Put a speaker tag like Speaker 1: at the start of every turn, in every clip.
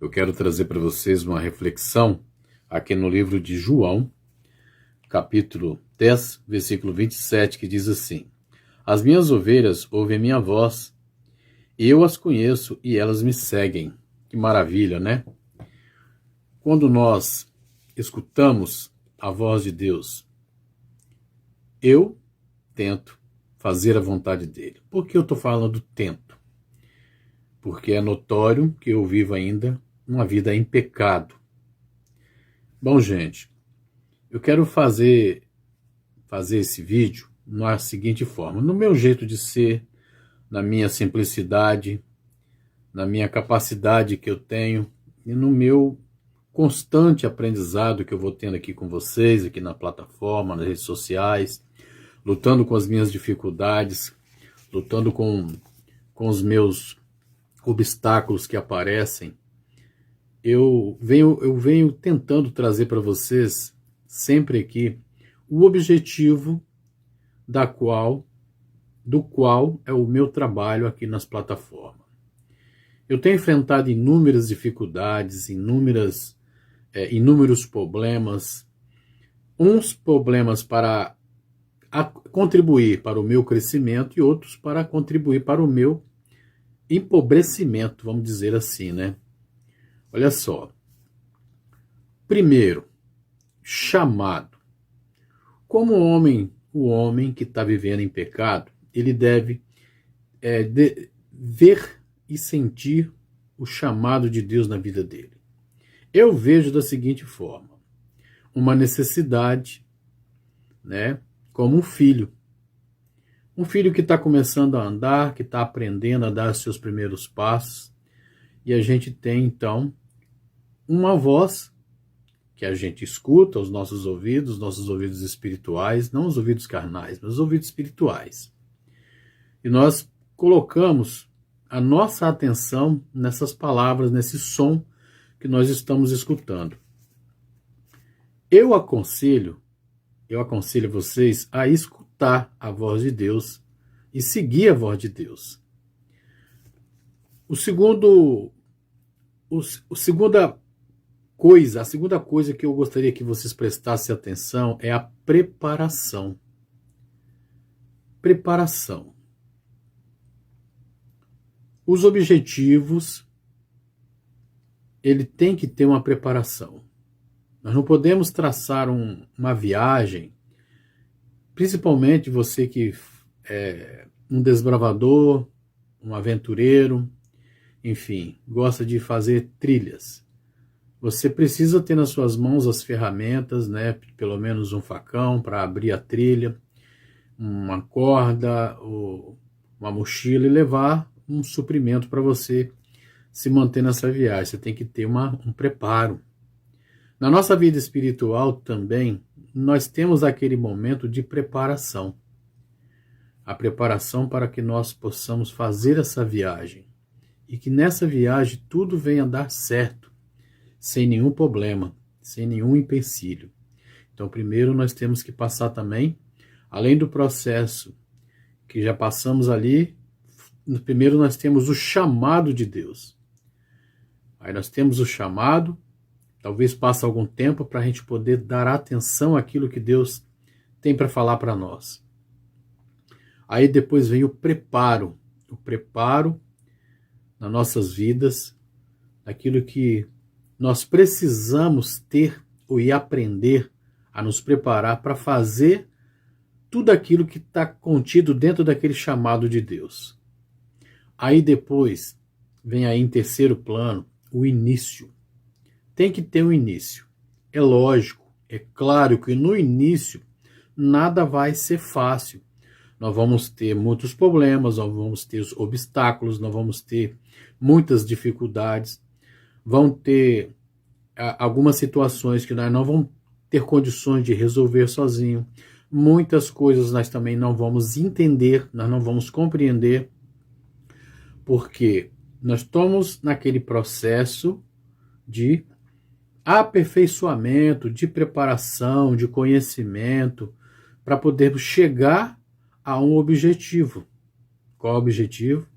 Speaker 1: Eu quero trazer para vocês uma reflexão aqui no livro de João, capítulo 10, versículo 27, que diz assim: As minhas ovelhas ouvem a minha voz, eu as conheço e elas me seguem. Que maravilha, né? Quando nós escutamos a voz de Deus, eu tento fazer a vontade dele. Por que eu estou falando tento? Porque é notório que eu vivo ainda uma vida em pecado. Bom, gente, eu quero fazer esse vídeo na seguinte forma: no meu jeito de ser, na minha simplicidade, na minha capacidade que eu tenho e no meu constante aprendizado que eu vou tendo aqui com vocês, aqui na plataforma, nas redes sociais, lutando com as minhas dificuldades, lutando com os meus obstáculos que aparecem. Eu venho tentando trazer para vocês sempre aqui o objetivo do qual é o meu trabalho aqui nas plataformas. Eu tenho enfrentado inúmeras dificuldades, inúmeros problemas, uns problemas para contribuir para o meu crescimento e outros para contribuir para o meu empobrecimento, vamos dizer assim, né? Olha só. Primeiro, chamado. Como o homem que está vivendo em pecado, ele deve ver e sentir o chamado de Deus na vida dele. Eu vejo da seguinte forma: uma necessidade, né, como um filho. Um filho que está começando a andar, que está aprendendo a dar seus primeiros passos, e a gente tem, então, uma voz que a gente escuta, os nossos ouvidos espirituais, não os ouvidos carnais, mas os ouvidos espirituais. E nós colocamos a nossa atenção nessas palavras, nesse som que nós estamos escutando. Eu aconselho vocês a escutar a voz de Deus e seguir a voz de Deus. A segunda coisa que eu gostaria que vocês prestassem atenção é a preparação. Preparação. Os objetivos, ele tem que ter uma preparação. Nós não podemos traçar uma viagem, principalmente você que é um desbravador, um aventureiro, enfim, gosta de fazer trilhas. Você precisa ter nas suas mãos as ferramentas, né? Pelo menos um facão para abrir a trilha, uma corda, ou uma mochila e levar um suprimento para você se manter nessa viagem. Você tem que ter um preparo. Na nossa vida espiritual também, nós temos aquele momento de preparação. A preparação para que nós possamos fazer essa viagem. E que nessa viagem tudo venha dar certo, sem nenhum problema, sem nenhum empecilho. Então, primeiro nós temos que passar também, além do processo que já passamos ali, primeiro nós temos o chamado de Deus. Aí nós temos o chamado, talvez passe algum tempo para a gente poder dar atenção àquilo que Deus tem para falar para nós. Aí depois vem o preparo nas nossas vidas, aquilo que nós precisamos ter e aprender a nos preparar para fazer tudo aquilo que está contido dentro daquele chamado de Deus. Aí depois vem aí em terceiro plano o início. Tem que ter um início. É lógico, é claro que no início nada vai ser fácil. Nós vamos ter muitos problemas, nós vamos ter obstáculos, nós vamos ter muitas dificuldades. Vão ter algumas situações que nós não vamos ter condições de resolver sozinho. Muitas coisas nós também não vamos entender, nós não vamos compreender, porque nós estamos naquele processo de aperfeiçoamento, de preparação, de conhecimento, para podermos chegar a um objetivo. Qual é o objetivo?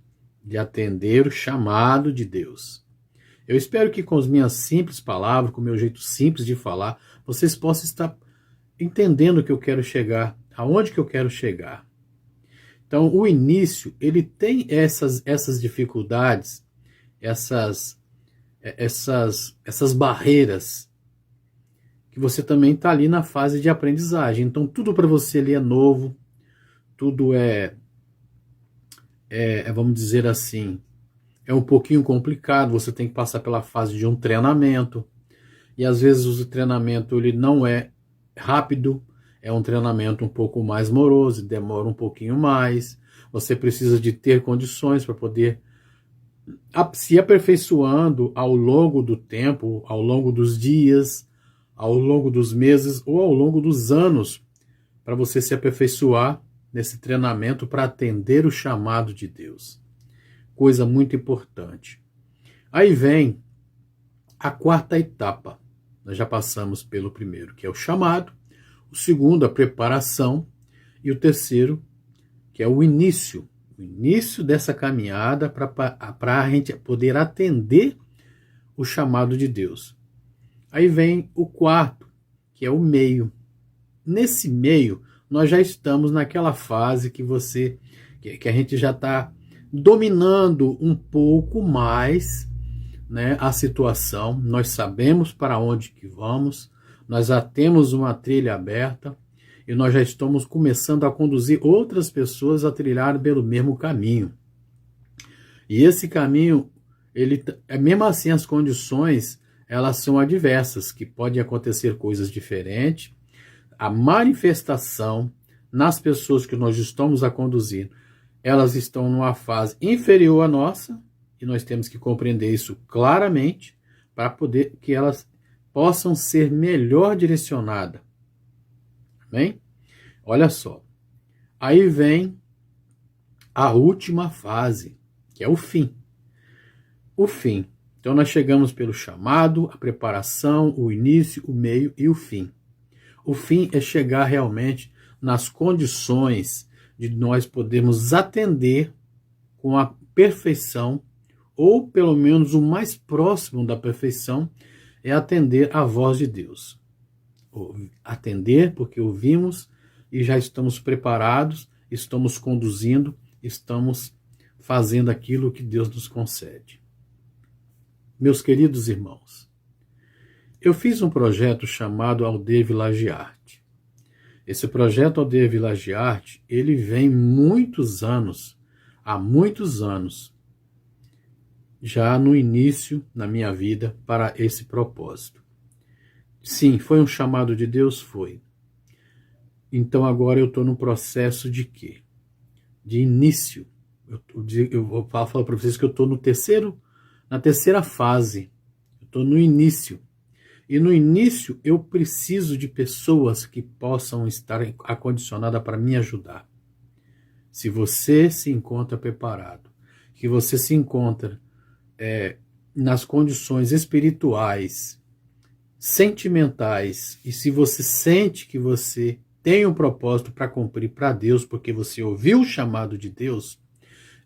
Speaker 1: De atender o chamado de Deus. Eu espero que com as minhas simples palavras, com o meu jeito simples de falar, vocês possam estar entendendo o que eu quero chegar, aonde que eu quero chegar. Então, o início, ele tem essas dificuldades, essas barreiras, que você também está ali na fase de aprendizagem. Então, tudo para você ali é novo, tudo vamos dizer assim, é um pouquinho complicado, você tem que passar pela fase de um treinamento, e às vezes o treinamento ele não é rápido, é um treinamento um pouco mais moroso, demora um pouquinho mais, você precisa de ter condições para poder se aperfeiçoando ao longo do tempo, ao longo dos dias, ao longo dos meses ou ao longo dos anos, para você se aperfeiçoar nesse treinamento para atender o chamado de Deus. Coisa muito importante. Aí vem a quarta etapa. Nós já passamos pelo primeiro, que é o chamado, o segundo, a preparação, e o terceiro, que é o início dessa caminhada para a gente poder atender o chamado de Deus. Aí vem o quarto, que é o meio. Nesse meio, nós já estamos naquela fase que a gente já está dominando um pouco mais, né, a situação. Nós sabemos para onde que vamos, nós já temos uma trilha aberta e nós já estamos começando a conduzir outras pessoas a trilhar pelo mesmo caminho. E esse caminho, mesmo assim, as condições, elas são adversas, que podem acontecer coisas diferentes. A manifestação nas pessoas que nós estamos a conduzir, elas estão numa fase inferior à nossa, e nós temos que compreender isso claramente, para poder que elas possam ser melhor direcionadas. Amém? Olha só. Aí vem a última fase, que é o fim. O fim. Então nós chegamos pelo chamado, a preparação, o início, o meio e o fim. O fim é chegar realmente nas condições de nós podermos atender com a perfeição, ou pelo menos o mais próximo da perfeição, é atender a voz de Deus. Atender porque ouvimos e já estamos preparados, estamos conduzindo, estamos fazendo aquilo que Deus nos concede. Meus queridos irmãos, eu fiz um projeto chamado Aldeia Village Art. Esse projeto Aldeia Village Art, ele vem há muitos anos, já no início na minha vida para esse propósito. Sim, foi um chamado de Deus? Foi. Então agora eu estou no processo de quê? De início. Eu vou falar para vocês que eu estou na terceira fase. Eu estou no início. E no início eu preciso de pessoas que possam estar acondicionadas para me ajudar. Se você se encontra preparado, que você se encontra nas condições espirituais, sentimentais, e se você sente que você tem um propósito para cumprir para Deus, porque você ouviu o chamado de Deus,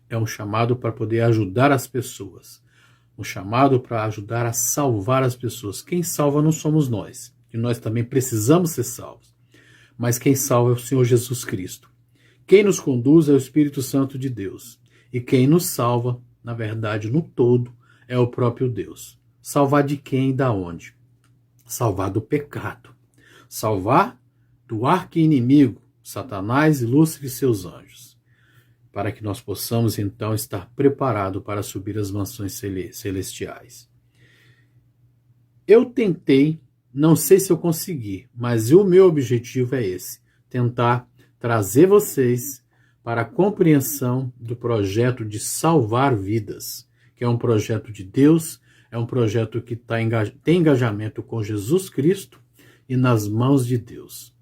Speaker 1: é um chamado para poder ajudar as pessoas. Um chamado para ajudar a salvar as pessoas. Quem salva não somos nós, e nós também precisamos ser salvos. Mas quem salva é o Senhor Jesus Cristo. Quem nos conduz é o Espírito Santo de Deus. E quem nos salva, na verdade, no todo, é o próprio Deus. Salvar de quem e da onde? Salvar do pecado. Salvar do arqui-inimigo, Satanás e Lúcifer e seus anjos. Para que nós possamos, então, estar preparados para subir as mansões celestiais. Eu tentei, não sei se eu consegui, mas o meu objetivo é esse, tentar trazer vocês para a compreensão do projeto de salvar vidas, que é um projeto de Deus, é um projeto que tem engajamento com Jesus Cristo e nas mãos de Deus.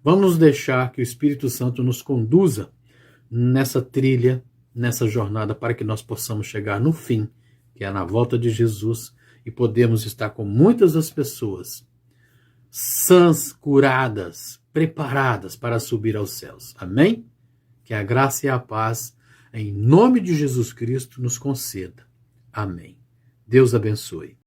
Speaker 1: Vamos deixar que o Espírito Santo nos conduza nessa trilha, nessa jornada, para que nós possamos chegar no fim, que é na volta de Jesus, e podemos estar com muitas das pessoas sãs, curadas, preparadas para subir aos céus. Amém? Que a graça e a paz, em nome de Jesus Cristo, nos conceda. Amém. Deus abençoe.